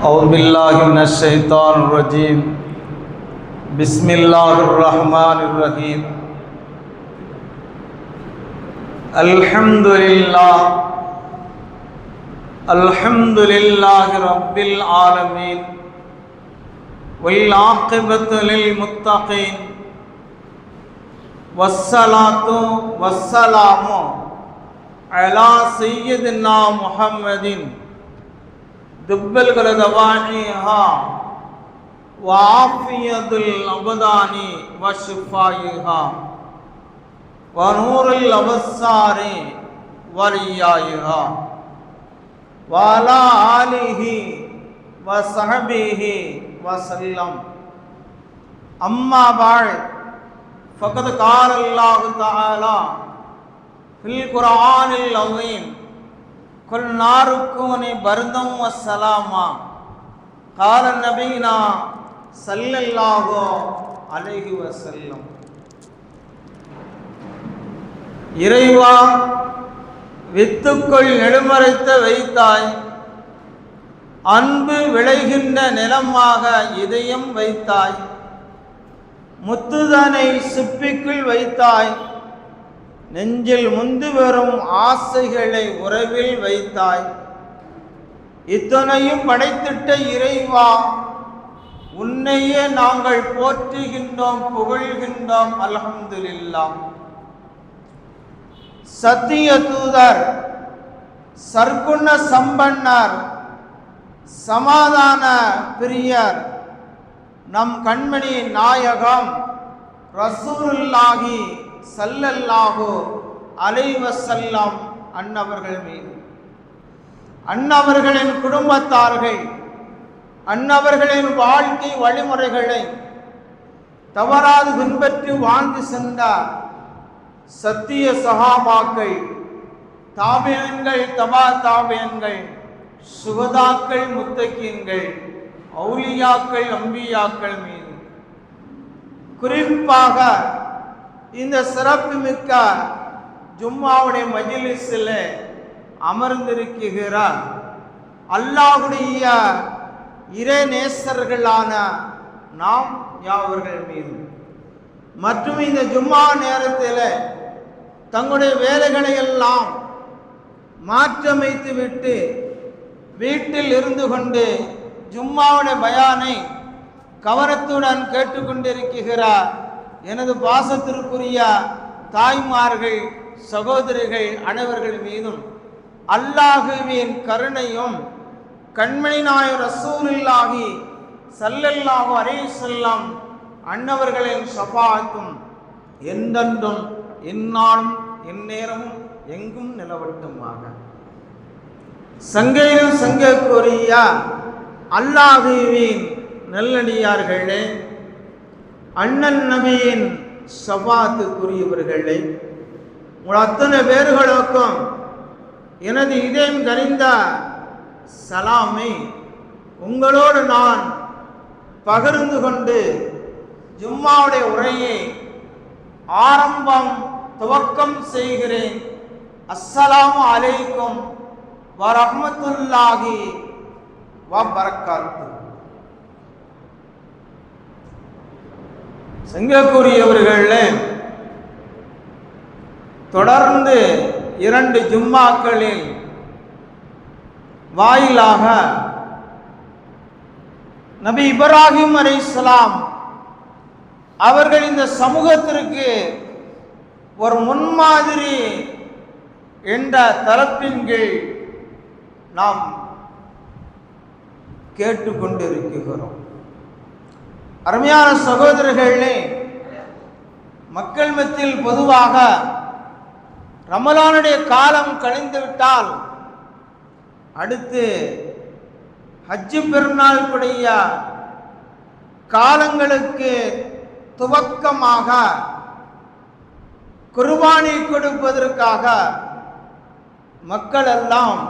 أعوذ بالله من الشيطان الرجيم بسم الله الرحمن الرحيم الحمد لله رب العالمين والعاقبة للمتقين والصلاة والسلام على سيدنا محمد دب الغرضوانيها وعافية الأبدان وشفائها ونور الأبصار وريائها وعلى آله وصحبه وسلم أما بعد فقد قال الله تعالى في القرآن العظيم قل نار كوني بردا وسلاما قال نبينا صلى الله عليه وسلم. இறைவா, வித்துக்குள் நெடுமறைத்த வைத்தாய், அன்பு விளைகின்ற நிலமாக இதயம் வைத்தாய், முத்துதனை சிப்பிக்குள் வைத்தாய், நெஞ்சில் முந்து வரும் ஆசைகளை உறவில் வைத்தாய். இத்தனையும் படைத்திட்ட இறைவா, உன்னையே நாங்கள் போற்றுகின்றோம், புகழ்கின்றோம். அல்ஹம்துலில்லாஹ். சத்திய தூதர், சர்க்குண சம்பன்னர், சமாதான பிரியர், நம் கண்மணி நாயகம் ரசூலுல்லாஹி ஸல்லல்லாஹு அலைஹி வஸல்லம் அன்னவர்கள் மீது, அன்னவர்களின் குடும்பத்தார்கள், அன்னவர்களின் வாழ்க்கை வழிமுறைகளை தவறாது பின்பற்றி வாழ்ந்து சென்றார் சத்திய சஹாபாக்கள், தாபியன்கள், தபா தாபியன்கள், சுகதாக்கள், முத்தகீன்கள், அவுலியாக்கள், அம்பியாக்கள் மீது, குறிப்பாக இந்த சிறப்பு மிக்க ஜும்மாவுடைய மஜ்லிஸில் அமர்ந்திருக்கிறார் அல்லாஹ்வுடைய இறை நேசர்களான நாம் யாவர்கள் மீது, மற்றும் இந்த ஜும்மா நேரத்தில் தங்களுடைய வேலைகளை எல்லாம் மாற்றமைத்து விட்டு வீட்டில் இருந்து கொண்டு ஜும்மாவுடைய பயானை கவனத்துடன் கேட்டுக்கொண்டிருக்கிறார் எனது பாசத்திற்குரிய தாய்மார்கள், சகோதரிகள் அனைவர்கள் மீதும் அல்லாஹுவின் கருணையும் கண்மணி நாயகம் ரசூலுல்லாஹி ஸல்லல்லாஹு அலைஹி வஸல்லம் அன்னவர்களின் ஷஃபாஅத்தும் என்றென்றும் எந்நாளும் எந்நேரமும் எங்கும் நிலவட்டுமாக. சங்கையிலும் சங்கைக்குரிய அல்லாஹுவின் நல்லடியார்களே, அண்ணன் நபியின் ஷஃபாஅத்துக்குரியவர்களே, உங்கள் அத்தனை பேர்களுக்கும் எனது இதயம் கனிந்த சலாமை உங்களோடு நான் பகிர்ந்து கொண்டு ஜும்மாவுடைய உரையை துவக்கம் செய்கிறேன். அஸ்ஸலாமு அலைக்கும் வரஹ்மத்துல்லாஹி வபரகாத்துஹு. சங்கக்கூடியவர்களே, தொடர்ந்து 2 ஜும்மாக்களில் வாயிலாக நபி இப்ராஹிம் அலைஹிஸ்ஸலாம் அவர்கள் இந்த சமூகத்திற்கு ஒரு முன்மாதிரி என்ற தலைப்பின் கீழ் நாம் கேட்டுக்கொண்டிருக்கிறோம். அருமையான சகோதரர்களே, மக்கள் மத்தியில் பொதுவாக ரமலானுடைய காலம் கழிந்துவிட்டால் அடுத்து ஹஜ்ஜு பெருநாள் கூடிய காலங்களுக்கு துவக்கமாக குர்பானி கொடுப்பதற்காக மக்கள் எல்லாம்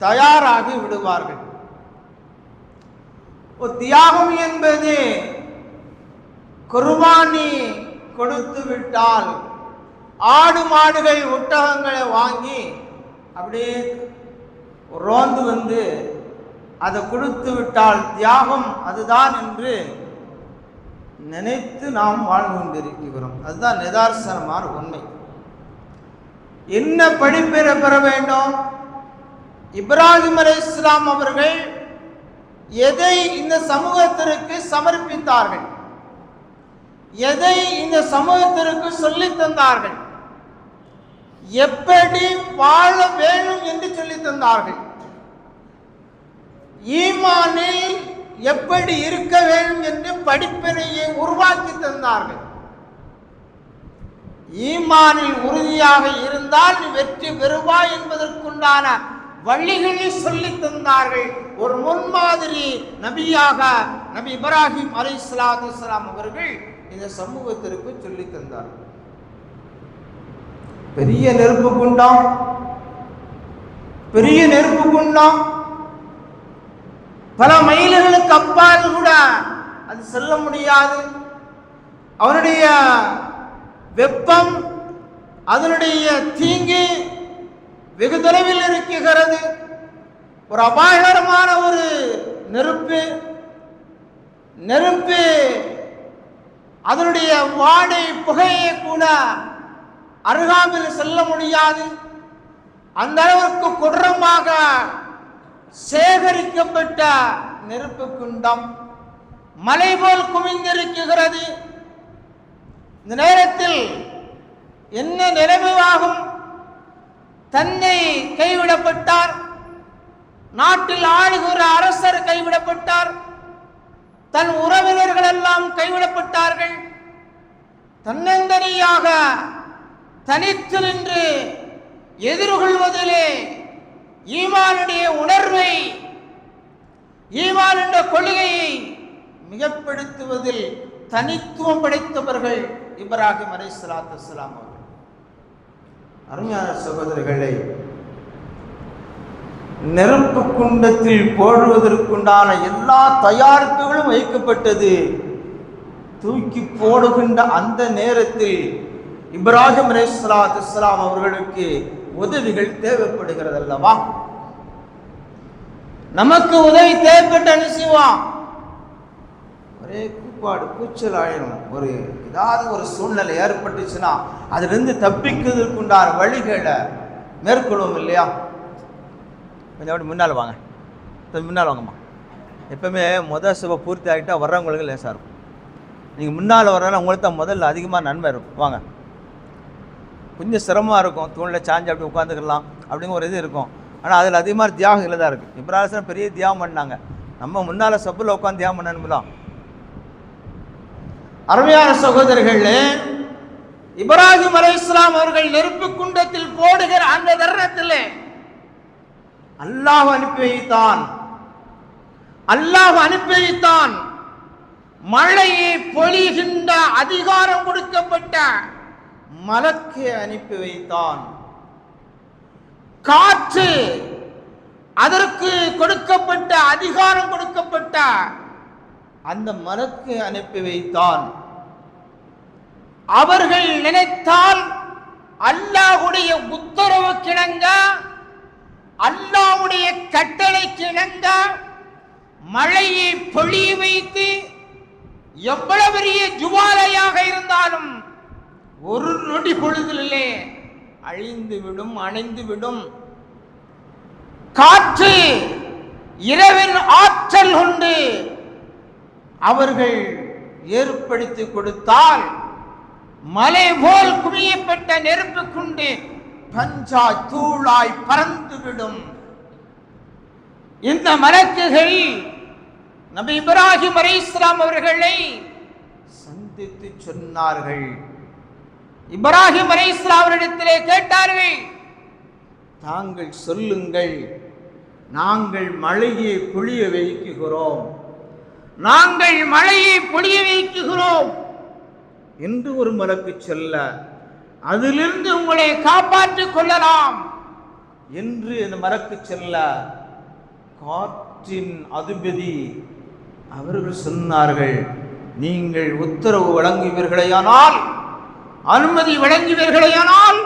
தயாராகி விடுவார்கள். தியாகம் என்பது குர்பானி கொடுத்து விட்டால் ஆடு மாடுகள் ஒட்டகங்களை வாங்கி அப்படியே ரோந்து வந்து அதை கொடுத்து விட்டால் தியாகம் அதுதான் என்று நினைத்து நாம் வாழ்ந்து கொண்டிருக்கிறோம். அதுதான் நிதர்சனமான உண்மை. என்ன படிப்பெற பெற வேண்டும்? இப்ராஹிம் அலைஹிஸ்ஸலாம் அவர்கள் எதை இந்த சமூகத்திற்கு சமர்ப்பித்தார்கள், எதை இந்த சமூகத்திற்கு சொல்லித் தந்தார்கள், எப்படி வாழ வேண்டும் என்று சொல்லித் தந்தார்கள், ஈமானில் எப்படி இருக்க வேண்டும் என்று படிப்பினையை உருவாக்கி தந்தார்கள். ஈமானில் உறுதியாக இருந்தால் நீ வெற்றி பெறுவாய் என்பதற்குண்டான வழிகளை சொல்லித் தந்தார்கள். ஒரு முன்மாதிரி நபியாக நபி இப்ராஹிம் அலைஹிஸ்ஸலாத்து வஸ்ஸலாம் அவர்கள் இந்த சமூகத்திற்கு சொல்லித் தந்தார்கள். பெரிய நெருப்பு குண்டம் பல மைல்களுக்கு அப்பால் கூட அது செல்ல முடியாது. அவனுடைய வெப்பம், அதனுடைய தீங்கு வெகு தொலைவில் இருக்கிறது. ஒரு அபாயகரமான ஒரு நெருப்பு அதனுடைய வாடை புகையை கூட அருகாமையில் செல்ல முடியாது. அந்த அளவுக்கு கொடூரமாக சேகரிக்கப்பட்ட நெருப்பு குண்டம் மலை போல் குவிந்திருக்கிறது. இந்த நேரத்தில் என்ன நிலைமையாகும்? தன்னை கைவிடப்பட்டார், நாட்டில் ஆளுகிற அரசர் கைவிடப்பட்டார், தன் உறவினர்கள் எல்லாம் கைவிடப்பட்டார்கள். தன்னந்தனியாக தனித்து நின்று எதிர்கொள்வதிலே ஈமானுடைய உணர்வை, ஈமான் என்ற கொள்கையை மிகப்படுத்துவதில் தனித்துவம் படைத்தவர்கள் இப்ராஹிம் அலைஹிஸ்ஸலாத்து வஸ்ஸலாம் அவர்கள். அருமையான சகோதரர்களே, நெருப்பு குண்டத்தில் போடுவதற்குண்டான எல்லா தயாரிப்புகளும் வைக்கப்பட்டது. தூக்கி போடுகின்ற அந்த நேரத்தில் இப்ராஹிம் அலைஹிஸ்ஸலாத்து வஸ்ஸலாம் அவர்களுக்கு உதவிகள் தேவைப்படுகிறது அல்லவா? நமக்கு உதவி தேவைப்பட்ட அனுசிவான் ஒரே கூச்சல் ஆயிடும். ஏதாவது ஒரு சூழ்நிலை ஏற்பட்டுச்சுன்னா அதிலிருந்து தப்பிக்கிறதுக்குண்டான வழிகளை மேற்கொள்வோம் இல்லையா? கொஞ்சம் அப்படி முன்னால் வாங்க, முன்னால் வாங்கம்மா. எப்பவுமே சுப பூர்த்தி ஆகிட்டா வர்றவங்களுக்கு லேசாக இருக்கும். நீங்கள் முன்னால் வர்றதுனா உங்களுக்கு தான் முதல்ல அதிகமாக நன்மை இருக்கும். வாங்க. கொஞ்சம் சிரமமாக இருக்கும், தூணில் சாஞ்சு அப்படி உட்காந்துக்கலாம் அப்படிங்கிற ஒரு இது இருக்கும். ஆனால் அதில் அதிகமாக தியாகங்கள் தான் இருக்குது. இப்ராஹிம் பெரிய தியாகம் பண்ணாங்க. நம்ம முன்னால் சப்பில் உட்காந்து தியாகம் பண்ணணும்லாம். அருமையான சகோதரர்களே, இப்ராஹிம் அலைஹிஸ்ஸலாம் அவர்கள் நெருப்பு குண்டத்தில் போடுகிற அந்த தருணத்தில் அல்லாஹ் அனுப்பி வைத்தான். மழையை பொழிகின்ற அதிகாரம் கொடுக்கப்பட்ட மலக்கை அனுப்பி வைத்தான். காற்று, அதற்கு கொடுக்கப்பட்ட அதிகாரம் கொடுக்கப்பட்ட அந்த மலக்கை அனுப்பி வைத்தான். அவர்கள் நினைத்தால் அல்லாஹ்வுடைய உத்தரவுக்கு இணங்க, அல்லாஹ்வுடைய கட்டளைக்கு இணங்க மழையை பொழிய வைத்து எவ்வளவு பெரிய ஜுவாலையாக இருந்தாலும் ஒரு நொடி பொழுதிலே அழிந்து விடும், அணைந்து விடும். காற்று இரவின் ஆற்றல் கொண்டு அவர்கள் ஏற்படுத்தி கொடுத்தால் மலை போல் குவியப்பட்ட நெருப்பு கொண்டு பஞ்சாய் தூளாய் பறந்துவிடும். இந்த மலக்குகள் நபி இப்ராஹிம் அலைஹிஸ்ஸலாம் அவர்களை சந்தித்து சொன்னார்கள். இப்ராஹிம் அலைஹிஸ்ஸலாம் அவரிடத்திலே கேட்டார்கள், தாங்கள் சொல்லுங்கள், நாங்கள் மழையை பொழிய வைக்கிறோம், நாங்கள் மழையை பொழிய வைக்கிறோம் என்று ஒரு மலக்கு சொல்ல, அதிலிருந்து உங்களை காப்பாற்றிக் கொள்ளலாம் என்று அந்த மலக்கு சொல்ல, காற்றின் அதிபதி அவர்கள் சொன்னார்கள், நீங்கள் உத்தரவு வழங்குவீர்களேயானால், அனுமதி வழங்குவீர்களேயானால்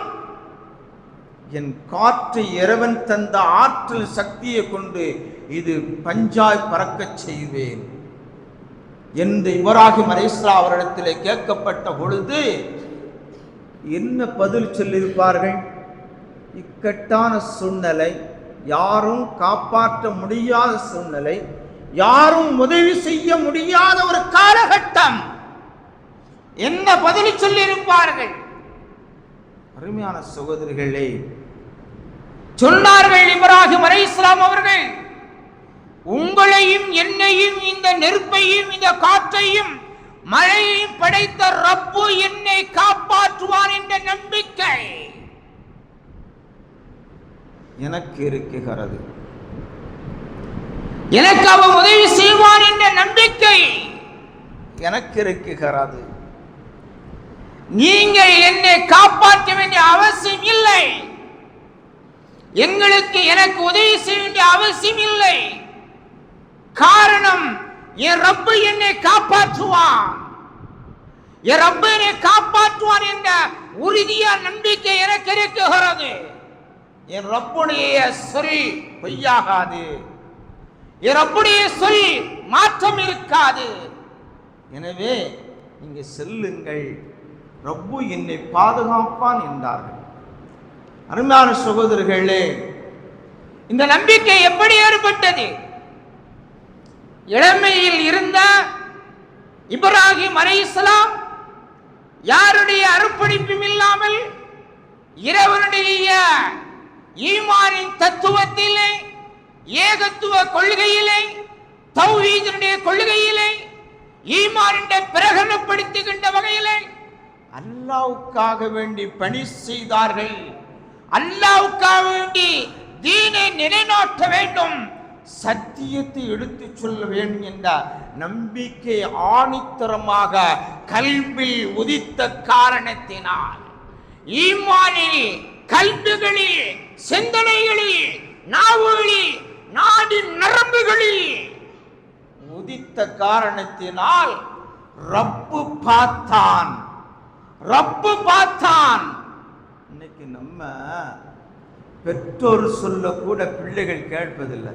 என் காற்றை இறைவன் தந்த ஆற்றல் சக்தியை கொண்டு இது பஞ்சாய் பறக்கச் செய்வேன் என்று இப்ராஹிம் அலைஹிஸ்ஸலாம் அவரிடத்திலே கேட்கப்பட்ட பொழுது என்ன பதில் சொல்லியிருப்பார்கள்? இக்கட்டான சூழ்நிலை, யாரும் காப்பாற்ற முடியாத சூழ்நிலை, யாரும் உதவி செய்ய முடியாத ஒரு காலகட்டம், என்ன பதில் சொல்லியிருப்பார்கள்? அருமையான சகோதரிகளே, சொன்னார்கள் இப்ராஹிம் அலைஹிஸ்ஸலாம் அவர்கள், உங்களையும் என்னையும் இந்த நெருப்பையும் இந்த காற்றையும் மழையையும் படைத்த ரப்பு என்னை காப்பாற்றுவார் என்ற நம்பிக்கை எனக்கு இருக்குகிறது, எனக்கு அவன் உதவி செய்வான் என்ற நம்பிக்கை எனக்கு இருக்குகிறது. நீங்கள் என்னை காப்பாற்ற வேண்டிய அவசியம் இல்லை, எனக்கு உதவி செய்ய வேண்டிய அவசியம் இல்லை. காரணம், என் ரப்பு என்னை காப்பாற்றுவான், என் ரப்பு என்னை காப்பாற்றுவான் என்ற உறுதியான நம்பிக்கை எனக்கு இருக்கிறது. என் ரப்புடைய சொல் பொய்யாகாது, என் ரப்புடைய சொல் மாற்றம் இருக்காது. எனவே நீங்க செல்லுங்கள், ரப்பு என்னை பாதுகாப்பான் என்றார்கள். அருமையான சகோதரர்களே, இந்த நம்பிக்கை எப்படி ஏற்பட்டது? இளமையில் இருந்த இப்ராஹிம் அலைஹிஸ்ஸலாம் யாருடைய அர்ப்பணிப்பும் இல்லாமல் இறைவனுடைய ஈமானின் தத்துவத்திலே, ஏகத்துவ கொள்கையிலே, தௌஹீதுடைய கொள்கையிலே, ஈமானை பிரகடனப்படுத்துகின்ற வகையிலே அல்லாஹ்வுக்காக வேண்டி பணி செய்தார்கள். அல்லாஹ்வுக்காக வேண்டி தீனை நிலைநாட்ட வேண்டும், சத்தியத்தை எடுத்துச் சொல்ல வேண்டும் என்ற நம்பிக்கை ஆணித்தரமாக கல்வில் உதித்த காரணத்தினால், ஈமானில், கல்விகளில், சிந்தனைகளில், நாவுகளில், நாடின் நரம்புகளில் உதித்த காரணத்தினால் ரப்பு பார்த்தான், ரப்பு பார்த்தான். இன்னைக்கு நம்ம பெற்றோர் சொல்ல கூட பிள்ளைகள் கேட்பதில்லை.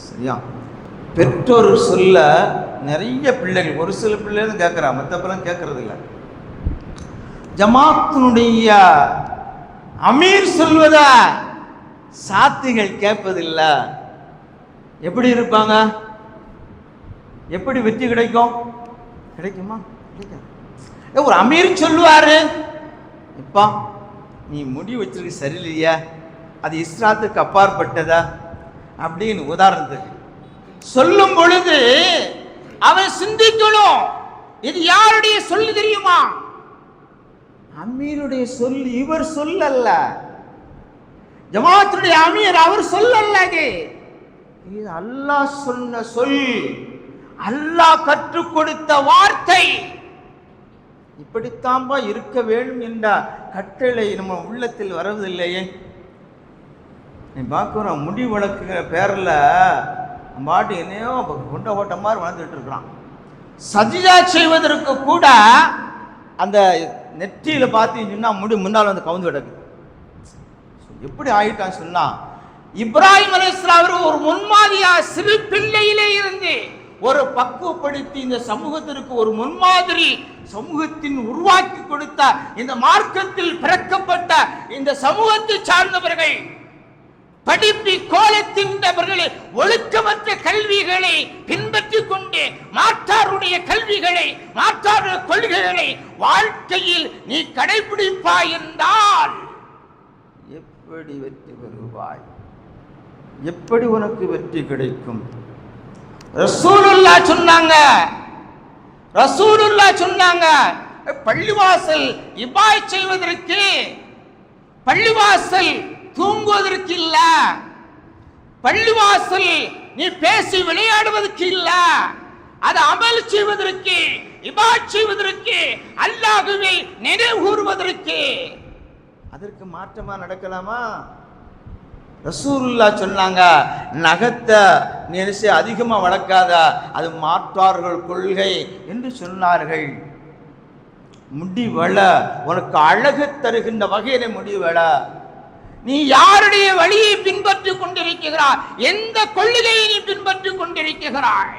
சரியா? பெற்றோர் சொல்ல நிறைய பிள்ளைகள், ஒரு சில பிள்ளைகள் கேட்குறாங்க, மற்றப்பெல்லாம் கேட்கறது இல்லை. ஜமாத்தினுடைய அமீர் சொல்வத சாத்திகள் கேட்பதில்லை. எப்படி இருப்பாங்க? எப்படி வெற்றி கிடைக்கும்? கிடைக்குமா? கிடைக்காது. ஒரு அமீர் சொல்லுவாரு, இப்பா நீ முடி வச்சிருக்க சரியில்லையா, அது இஸ்லாத்துக்கு அப்பாற்பட்டதா அப்படின்னு உதாரணத்துக்கு சொல்லும் பொழுது அவன் சிந்திக்கணும், இது யாருடைய சொல்லு தெரியுமா? அமீருடைய சொல், இவர் சொல்லல்ல. ஜமாத்துடைய அமீர் அவர் சொல்லல்ல, இது அல்லாஹ் சொன்ன சொல், அல்லாஹ் கற்றுக் கொடுத்த வார்த்தை. இப்படித்தாம்பா இருக்க வேண்டும் என்ற கட்டளை நம்ம உள்ளத்தில் வரவில்லையே. நீ பார்க்குறோம், முடி வளர்க்குற பேரில் பாட்டு என்னையோ கொண்ட ஓட்ட மாதிரி வளர்ந்துட்டு இருக்கிறான். சஜிதா செய்வதற்கு கூட அந்த நெற்றியில் பார்த்தீங்கன்னா முடி முன்னால் வந்து கவுந்து கிடக்கு. எப்படி ஆயிட்டான்னு சொன்னா, இப்ராஹிம் அலைஹிஸ்ஸலாம் ஒரு முன்மாதிரியா சிறு பிள்ளையிலே இருந்து ஒரு பக்குவப்படுத்தி இந்த சமூகத்திற்கு ஒரு முன்மாதிரி சமூகத்தின் உருவாக்கி கொடுத்த, இந்த மார்க்கத்தில் பிறக்கப்பட்ட இந்த சமூகத்தை சார்ந்தவர்கள், படிப்பி கோலத்தின்றவர்களை, ஒழுக்கமற்ற கல்விகளை பின்பற்றிக் கொண்டு மாற்றாருடைய கல்விகளை, மாற்றாருடைய கொள்கைகளை வாழ்க்கையில் நீ கடைபிடிப்பாய் என்றால் எப்படி வெற்றி பெறுவாய்? எப்படி உனக்கு வெற்றி கிடைக்கும்? ரசூலுல்லாஹ் சொன்னாங்க, ரசூலுல்லாஹ் சொன்னாங்க, பள்ளிவாசல் இபாய் செய்வதற்கு, பள்ளிவாசல் தூங்குவதற்கு இல்ல, பள்ளிவாசல் நீ பேசி விளையாடுவதற்கு இல்ல, அது அமல் செய்வதற்கு, இபாத் செய்வதற்கு, அல்லாஹ்வை நினைவு கூறுவதற்கு. அதற்கு மாற்றமா நடக்கலாமா? ரசூலுல்லாஹ் சொன்னாங்க, நகத்தை நினைச்சு அதிகமாக வளர்க்காத, அது மாற்றார்கள் கொள்கை என்று சொன்னார்கள். முடிவள, உனக்கு அழகு தருகின்ற வகையில முடிவள. நீ யாருடைய வழியை பின்பற்றிக் கொண்டிருக்கிறாய்? எந்த கொள்கையை நீ பின்பற்றிக் கொண்டிருக்கிறாய்?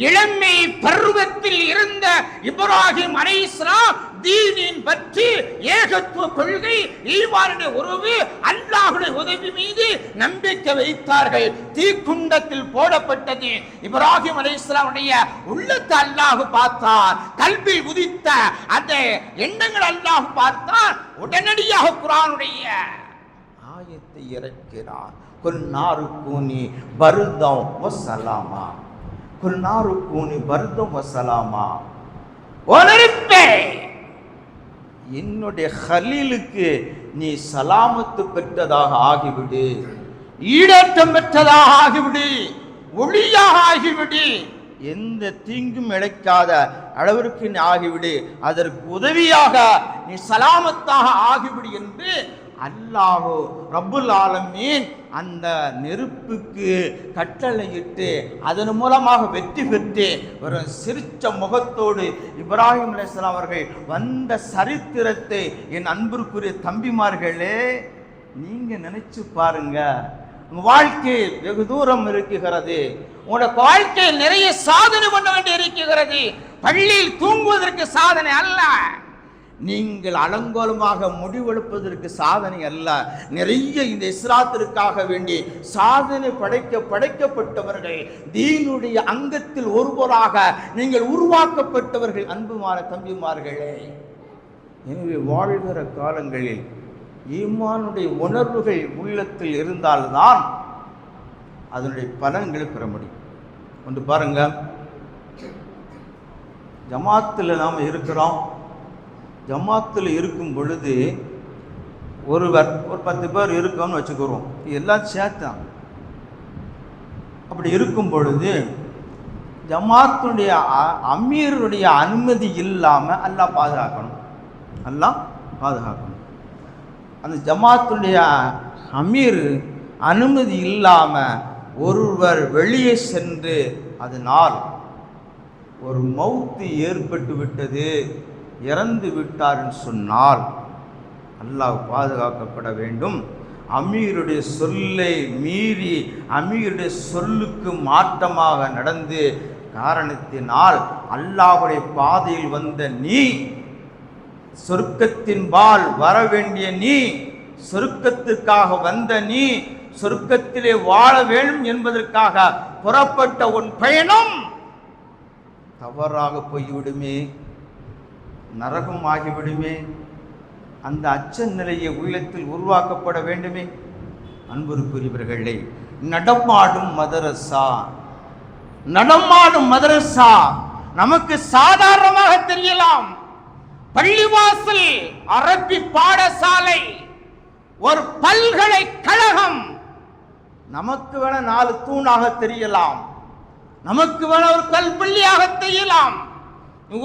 இளமை பருவத்தில் இருந்த இப்ராஹிம் அலைஹிஸ்ஸலாம் தீனின் பற்றி, ஏகத்துவ கொள்கை, ஈமானுடைய உறவு, அல்லாஹ்வுடைய உதவி மீது நம்பிக்கை வைத்தார்கள். தீக்குண்டத்தில் போடப்பட்டது இப்ராஹிம் அலைஹிஸ்ஸலாமுடைய உள்ளத்தை அல்லாஹ் பார்த்தார். கல்பில் உதித்த அந்த எண்ணங்கள் அல்லாஹ் பார்த்தார். உடனடியாக குர்ஆனுடைய ஆயத்தை இறக்கிறார். குல் நாரு கூனி பர்தம் வ ஸலாமா, குல் நாரு கூனி பர்தம் வ ஸலாமா. ஒருப்பே என்னுடைய ஹலீலுக்கு நீ சலாமத்து பெற்றதாக ஆகிவிடு, ஈடேற்றம் பெற்றதாக ஆகிவிடு, ஒளியாக ஆகிவிடு, எந்த தீங்கும் இழைக்காத அளவிற்கு நீ ஆகிவிடு, அதற்கு உதவியாக நீ சலாமத்தாக ஆகிவிடு என்று அல்லாஹ் ரப்புல் ஆலமீன் அந்த நெருப்புக்கு கட்டளையிட்டு அதன் மூலமாக வெற்றி பெற்று ஒரு சிரிச்ச முகத்தோடு இப்ராஹிம் அலைஹிஸ்ஸலாம் அவர்கள் வந்த சரித்திரத்தை என் அன்பிற்குரிய தம்பிமார்களே நீங்க நினைச்சு பாருங்க. உங்க வாழ்க்கை வெகு தூரம் இருக்குகிறது. உங்களோட வாழ்க்கையில் நிறைய சாதனை பண்ண வேண்டி இருக்கிறது. பள்ளியில் தூங்குவதற்கு சாதனை அல்ல, நீங்கள் அலங்கோலமாக முடிவெடுப்பதற்கு சாதனை அல்ல. நிறைய இந்த இஸ்லாத்திற்காக வேண்டி சாதனை படைக்கப்பட்டவர்கள், தீனுடைய அங்கத்தில் ஒருவராக நீங்கள் உருவாக்கப்பட்டவர்கள் அன்புமான தம்பிமார்களே. எனவே வாழ்கிற காலங்களில் ஈமானுடைய உணர்வுகள் உள்ளத்தில் இருந்தால்தான் அதனுடைய பலன்களை பெற முடியும். ஒன்று பாருங்க, ஜமாத்தில் நாம் இருக்கிறோம். ஜமாத்தில் இருக்கும் பொழுது ஒரு 10 பேர் இருக்கோம்னு வச்சுக்கிறோம், எல்லாம் சேர்த்தான். அப்படி இருக்கும் பொழுது ஜமாத்துடைய அமீருடைய அனுமதி இல்லாமல் அல்லாஹ் பாதுகாக்கணும். அல்லாஹ் பாதுகாக்கணும். அந்த ஜமாத்துடைய அமீர் அனுமதி இல்லாமல் ஒருவர் வெளியே சென்று அதனால் ஒரு மௌத்து ஏற்பட்டு விட்டது, இறந்து விட்டார்னு சொன்னால் அல்லாஹ் பாதுகாக்கப்பட வேண்டும். அமீருடைய சொல்லை மீறி அமீருடைய சொல்லுக்கு மாற்றமாக நடந்து காரணத்தினால் அல்லாஹ்வுடைய பாதையில் வந்த நீ, சொர்க்கத்தின் பால் வர வேண்டிய நீ, சொர்க்கத்திற்காக வந்த நீ, சொர்க்கத்திலே வாழ வேண்டும் என்பதற்காக புறப்பட்ட உன் பயணம் தவறாக போய்விடுமே, நரகம் ஆகிவிடுமே. அந்த அச்ச நிலையை உள்ளத்தில் உருவாக்கப்பட வேண்டுமே. அன்புக்குரியவர்களே, நடமாடும் மதரசா, நடமாடும் மதரசா நமக்கு சாதாரணமாக தெரியலாம். பள்ளிவாசல், அரபி பாடசாலை, ஒரு பல்கலைக்கழகம் நமக்கு வேண 4 தூணாக தெரியலாம், நமக்கு வேண ஒரு கல்பள்ளியாக தெரியலாம்.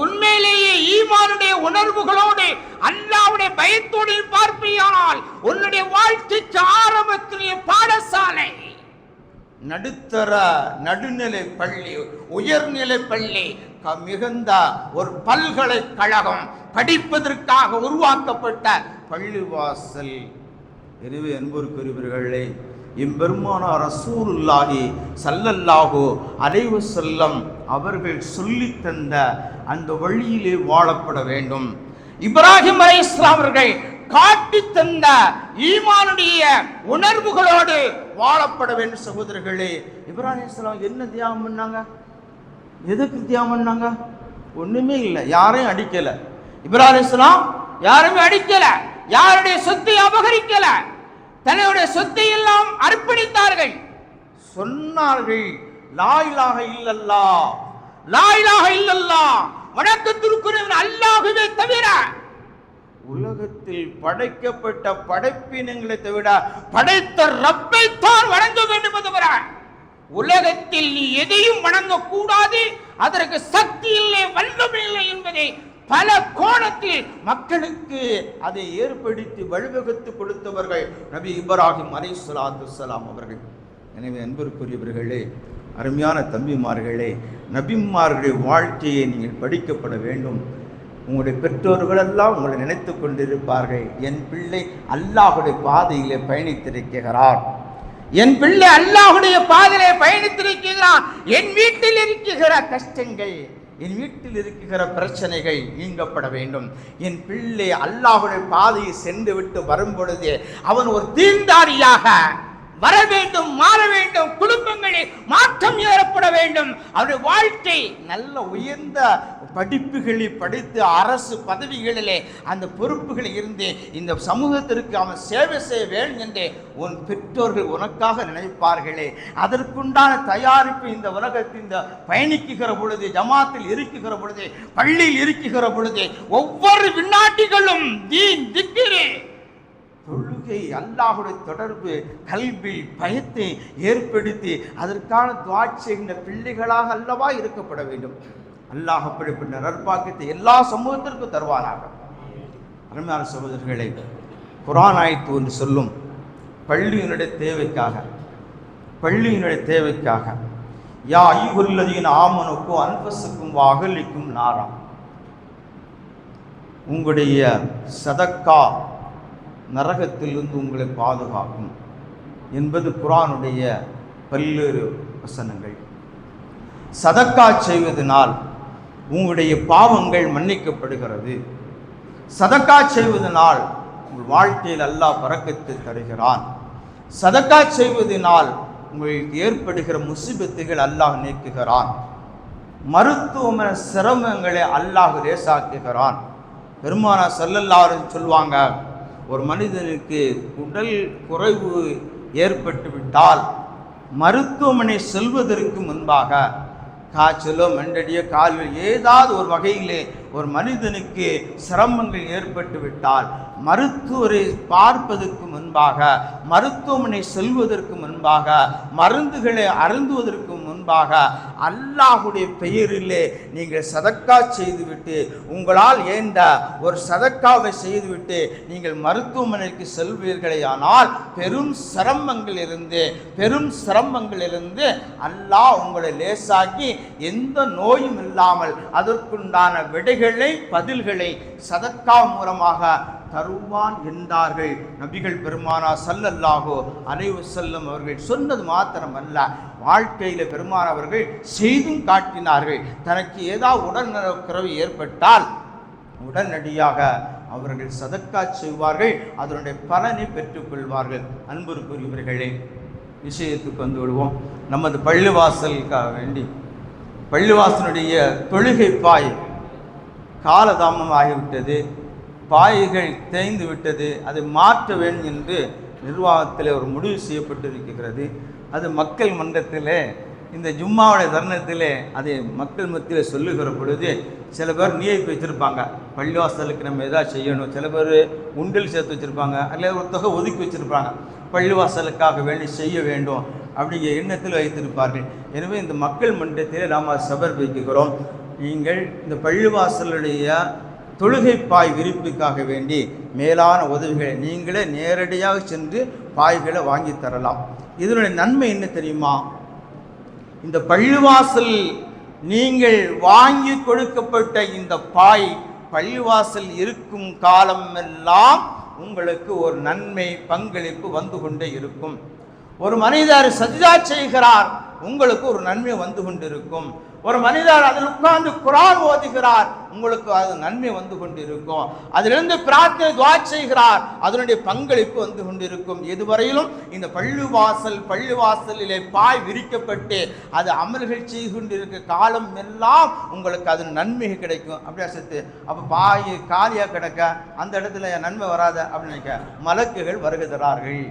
உண்மையிலேயே ஈமானுடைய உணர்வுகளோடு அல்லாஹ்வுடைய பயத்தோடு பார்ப்பீயானால் உன்னுடைய வாழ்க்கைக்கு ஆரம்பத்திலேயே பாடசாலை, நடுத்தர நடுநிலை பள்ளி, உயர்நிலை பள்ளி, மிகுந்த ஒரு பல்கலைக்கழகம், படிப்பதற்காக உருவாக்கப்பட்ட பள்ளிவாசல். எனவே அன்புக்குரியவர்களே, எம்பெருமானார் ரசூலுல்லாஹி ஸல்லல்லாஹு அலைஹி வஸல்லம் அவர்கள் சொல்லி தந்த அந்த வழியிலே வாழப்பட வேண்டும். இப்ராஹிம் அலைஹிஸ்ஸலாம் அவர்கள் காட்டி தந்த ஈமானுடைய உணர்வுகளோடு வாழப்பட வேண்டும். சகோதரர்களே, இப்ராஹிம் அலைஹிஸ்ஸலாம் என்ன தியாகம் பண்ணாங்க? எதுக்கு தியாகம் பண்ணாங்க? ஒண்ணுமே இல்லை, யாரையும் அடிக்கல. இப்ராஹிம் அலைஹிஸ்ஸலாம் யாருமே அடிக்கல, யாருடைய சொத்தை அபகரிக்கல, தன்னுடைய சொத்தை எல்லாம் அர்ப்பணித்தார்கள். சொன்னார்கள், லா இலாஹ இல்லல்லாஹ், லா இலாஹ இல்லல்லாஹ், வணக்கத்திற்குரியவன் அல்லாஹ்வே தவிர, உலகத்தில் படைக்கப்பட்ட படைப்பினங்களை தவிர படைத்த ரப்பை தான் வணங்க வேண்டும் தவிர உலகத்தில் நீ எதையும் வணங்கக்கூடாது, அதற்கு சக்தி இல்லை, வல்லமை இல்லை என்பதை பல கோணத்தில் மக்களுக்கு அதை ஏற்படுத்தி வழிவகுத்து கொடுத்தவர்கள் நபி இப்ராஹிம் அலைஹிஸ்ஸலாத்து வஸ்ஸலாம் அவர்கள். எனவே அன்பிற்குரியவர்களே, அருமையான தம்பிமார்களே, நபிமார்களுடைய வாழ்க்கையை நீங்கள் படிக்கப்பட வேண்டும். உங்களுடைய பெற்றோர்களெல்லாம் உங்களை நினைத்து கொண்டிருப்பார்கள், என் பிள்ளை அல்லாஹுடைய பாதையிலே பயணித்திருக்கிறார், என் பிள்ளை அல்லாஹுடைய பாதையிலே பயணித்திருக்கிறான், என் வீட்டில் இருக்கிற கஷ்டங்கள், என் வீட்டில் இருக்கிற பிரச்சனைகள் நீங்கப்பட வேண்டும், என் பிள்ளை அல்லாஹுடைய பாதையை சென்று விட்டு வரும் பொழுது அவன் ஒரு தீர்ந்தாரியாக வர வேண்டும், மாற வேண்டும், குடும்பங்களில் மாற்றம் ஏற்பட வேண்டும், அவருடைய வாழ்க்கை நல்ல உயர்ந்த படிப்புகளை படித்து அரசு பதவிகளிலே அந்த பொறுப்புகளில் இருந்து இந்த சமூகத்திற்கு அவன் சேவை செய்ய வேண்டும் என்று உன் பெற்றோர்கள் உனக்காக நினைப்பார்களே, அதற்குண்டான தயாரிப்பு இந்த உலகத்தில் இந்த பயணிக்குகிற பொழுது, ஜமாத்தில் இருக்குகிற பொழுது, பள்ளியில் இருக்குகிற பொழுது ஒவ்வொரு விண்ணாட்டிகளும் தீன் திக்ரு தொழுகை அல்லாஹுடைய தொடர்பு கல்வி பயத்தை ஏற்படுத்தி அதற்கான துஆ செய்கின்ற பிள்ளைகளாக அல்லவா இருக்கப்பட வேண்டும். அல்லாஹ் அப்படிப்பட்ட நற்பாக்கியத்தை எல்லா சமூகத்திற்கும் தருவாராக. அருமையான சகோதரர்களே, குர்ஆன் ஆயத்து ஒன்று சொல்லும், பள்ளியினுடைய தேவைக்காக யா அய்யுஹல்லதீன ஆமனு அன்ஃபுஸக்கும் வ அஹ்லிக்கும் நாரா, உங்களுடைய சதக்கா நரகத்திலிருந்து உங்களை பாதுகாக்கும் என்பது குர்ஆனுடைய பல்வேறு வசனங்கள். சதக்கா செய்வதனால் உங்களுடைய பாவங்கள் மன்னிக்கப்படுகிறது. சதக்கா செய்வதனால் உங்கள் வாழ்க்கையில் அல்லாஹ் பரக்கத்தை தருகிறான். சதக்கா செய்வதனால் உங்களுக்கு ஏற்படுகிற முசீபத்துகள் அல்லாஹ் நீக்குகிறான். மருத்துவமனை சிரமங்களை அல்லாஹ் லேசாக்குகிறான். பெருமானார் ஸல்லல்லாஹு அலைஹி வஸல்லம் சொல்லுவாங்க, ஒரு மனிதனுக்கு உடல் குறைவு ஏற்பட்டு விட்டால் மருத்துவமனை செல்வதற்கு முன்பாக காய்ச்சலோ மண்டடியோ கால்வோ ஏதாவது ஒரு வகையிலே ஒரு மனிதனுக்கு சிரமங்கள் ஏற்பட்டு விட்டால் மருத்துவரை பார்ப்பதற்கு முன்பாக, மருத்துவமனை செல்வதற்கு முன்பாக, மருந்துகளை அருந்துவதற்கு முன்பாக அல்லாஹுடைய பெயரிலே நீங்கள் சதக்கா செய்துவிட்டு, உங்களால் ஏண்ட ஒரு சதக்காவை செய்துவிட்டு நீங்கள் மருத்துவமனைக்கு செல்வீர்களேயானால் பெரும் சிரமங்களிலிருந்து அல்லாஹ் உங்களை லேசாக்கி எந்த நோயும் இல்லாமல் அதற்குண்டான பதில்களை சதக்கா மூலமாக தருவான் என்றார்கள் நபிகள் பெருமானார் ஸல்லல்லாஹு அலைஹி வஸல்லம் அவர்கள். சொன்னது மாத்திரமல்ல, வாழ்க்கையில் பெருமானார் அவர்கள் செய்தும் காட்டினார்கள். தனக்கு ஏதாவது உடல்நலக்குறைவு ஏற்பட்டால் உடனடியாக அவர்கள் சதக்கா செய்வார்கள், அதனுடைய பலனை பெற்றுக்கொள்வார்கள். அன்புக்குரியவர்களே, விஷயத்துக்கு வந்து விடுவோம். நமது பள்ளிவாசலுக்காக வேண்டி பள்ளிவாசலுடைய தொழுகை பாய் காலதாமம் ஆகிவிட்டது, பாய்கள் தேய்ந்து விட்டது, அதை மாற்ற வேண்டும் என்று நிர்வாகத்தில் ஒரு முடிவு செய்யப்பட்டிருக்கிறது. அது மக்கள் மன்றத்தில் இந்த ஜும்மாவுடைய தருணத்தில் அதை மக்கள் மத்தியில் சொல்லுகிற பொழுது சில பேர் நியமித்து வச்சுருப்பாங்க, பள்ளிவாசலுக்கு நம்ம எதாவது செய்யணும், சில பேர் உண்டில் சேர்த்து வச்சுருப்பாங்க, அல்லது ஒரு தொகை ஒதுக்கி வச்சுருப்பாங்க, பள்ளிவாசலுக்காக வேண்டி செய்ய வேண்டும் அப்படிங்கிற எண்ணத்தில் வைத்திருப்பார்கள். எனவே இந்த மக்கள் மன்றத்தில் நாம் சமர்ப்பிக்கிறோம், நீங்கள் இந்த பள்ளிவாசலுடைய தொழுகை பாய் விரிப்புக்காக வேண்டி மேலான உதவிகளை நீங்களே நேரடியாக சென்று பாய்களை வாங்கி தரலாம். இதனுடைய நன்மை என்ன தெரியுமா? இந்த பள்ளிவாசல் நீங்கள் வாங்கி கொடுக்கப்பட்ட இந்த பாய் பள்ளிவாசல் இருக்கும் காலமெல்லாம் உங்களுக்கு ஒரு நன்மை பங்களிப்பு வந்து கொண்டே இருக்கும். ஒரு மனிதர் சஜ்தா செய்கிறார், உங்களுக்கு ஒரு நன்மை வந்து கொண்டிருக்கும். ஒரு மனிதர் அதில் உட்கார்ந்து குர்ஆன் ஓதுகிறார், உங்களுக்கு அது நன்மை வந்து கொண்டிருக்கும். அதிலிருந்து பிரார்த்தனை துஆ செய்கிறார், அதனுடைய பங்களிப்பு வந்து கொண்டிருக்கும். இதுவரையிலும் இந்த பள்ளிவாசலிலே பாய் விரிக்கப்பட்டு அது அமல்கள் செய்து கொண்டிருக்க காலம் எல்லாம் உங்களுக்கு அது நன்மை கிடைக்கும். அப்படியா சேர்த்து அப்போ பாய் காலியாக கிடக்க அந்த இடத்துல நன்மை வராத அப்படின்னு நினைக்க மலக்குகள் வருகிறார்கள்.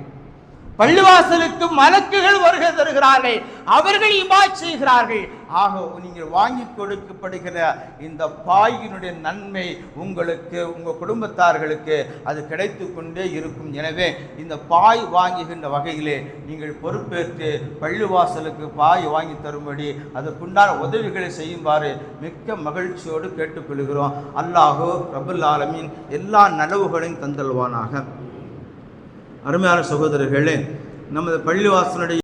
பள்ளிவாசலுக்கு மலக்குகள் வருகை தருகிறார்கள், அவர்கள் இபாத் செய்கிறார்கள். ஆக நீங்கள் வாங்கி கொடுக்கப்படுகிற இந்த பாயினுடைய நன்மை உங்களுக்கு, உங்கள் குடும்பத்தார்களுக்கு அது கிடைத்து கொண்டே இருக்கும். எனவே இந்த பாய் வாங்குகின்ற வகையிலே நீங்கள் பொறுப்பேற்று பள்ளிவாசலுக்கு பாய் வாங்கி தரும்படி அதற்குண்டான உதவிகளை செய்யுமாறு மிக்க மகிழ்ச்சியோடு கேட்டுக்கொள்கிறோம். அல்லாஹு ரப்புல் ஆலமீன் எல்லா நலவுகளையும் தந்தல்வானாக. அருமையான சகோதரர்களே, நமது பள்ளிவாசலுடைய